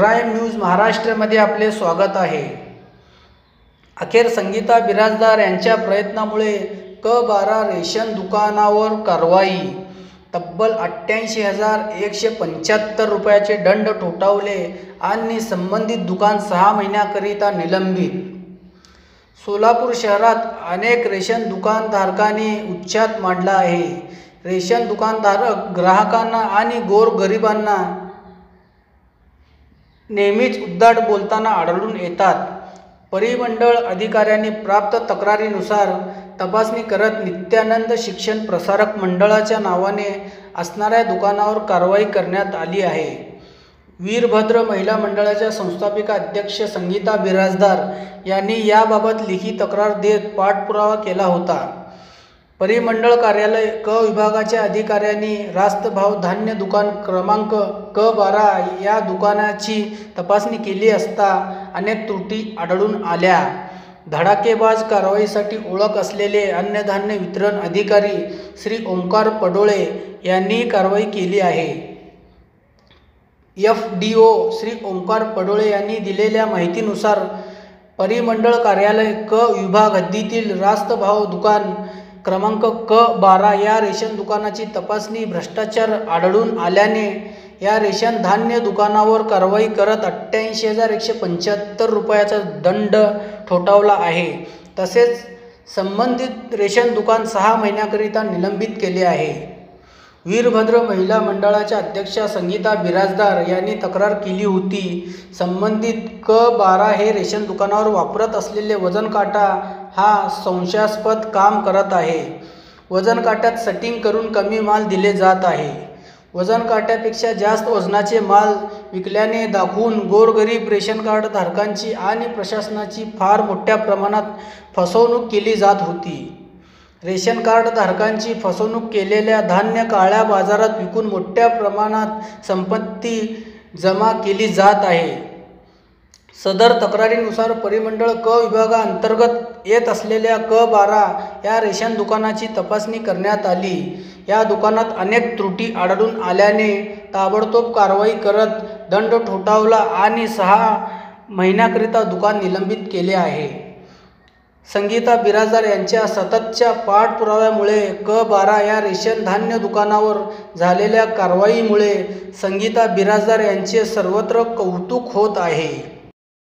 Crime news महाराष्ट्रमध्ये आपले स्वागत आहे। अखेर संगीता बिराजदार यांच्या प्रयत्नामुळे क12 रेशन दुकानावर कारवाई। तब्बल 88,175 रुपयाचे दंड ठोठावले आणि संबंधित दुकान 6 महिन्याकरिता निलंबित। सोलापूर शहरात अनेक रेशन दुकानधारकांनी उच्छाद मांडला आहे। रेशन दुकानधारक ग्राहकांना आणि गोरगरिबांना नेहमीच उद्धट बोलताना आढळून येतात। परिमंडळ अधिकाऱ्यांनी प्राप्त तक्रारीनुसार तपासणी करत नित्यानंद शिक्षण प्रसारक मंडळाच्या नावाने असणाऱ्या दुकानावर कारवाई करण्यात आली आहे। वीरभद्र महिला मंडळाच्या संस्थापिका अध्यक्ष संगीता बिराजदार यांनी याबाबत लिखित तक्रार देत पाठपुरावा केला होता। परिमंडळ कार्यालय क विभागाच्या अधिकाऱ्यांनी रास्त भाव धान्य दुकान क्रमांक क12 या दुकानाची तपासणी केली असता अनेक त्रुटी आढळून आल्या। धडाकेबाज कारवाईसाठी ओळख असलेले अन्नधान्य वितरण अधिकारी श्री ओंकार पडोळे यांनी कारवाई केली आहे। FDO श्री ओंकार पडोळे यांनी दिलेल्या माहितीनुसार परिमंडळ कार्यालय क विभाग हद्दीतील रास्त भाव दुकान क्रमांक क12 या रेशन दुकानाची तपासणी भ्रष्टाचार आढळून आल्याने या रेशन धान्य दुकानावर कारवाई करत 88,175 रुपयाचा दंड ठोठावला आहे। तसेच संबंधित रेशन दुकान 6 महिन्याकरिता निलंबित केले आहे। वीरभद्र महिला मंडळाच्या अध्यक्षा संगीता बिराजदार यांनी तक्रार केली होती। संबंधित क12 हे रेशन दुकानावर वापरत असलेले वजन काटा हा संशयास्पद काम करत आहे। वजन काट्यात सेटिंग करून कमी माल दिले जात आहे। वजन काट्यापेक्षा जास्त वजनाचे माल विकल्याने दाखवून गोरगरीब रेशन कार्ड धारकांची आणि प्रशासनाची फार मोठ्या प्रमाणात फसवणूक केली जात होती। रेशन कार्ड धारकांची फसवणूक केलेल्या धान्य काळ्या बाजारात विकून मोठ्या प्रमाणात संपत्ती जमा केली जात आहे। सदर तक्रारीनुसार परिमंडळ क विभागाअंतर्गत येत असलेल्या क12 या रेशन दुकानाची तपासणी करण्यात आली। या दुकानात अनेक त्रुटी आढळून आल्याने ताबडतोब कारवाई करत दंड ठोठावला आणि 6 महिन्याकरिता दुकान निलंबित केले आहे। संगीता बिराजदार यांच्या सततच्या पाठपुराव्यामुळे क12 या रेशन धान्य दुकानावर झालेल्या कारवाईमुळे संगीता बिराजदार यांचे सर्वत्र कौतुक होत आहे।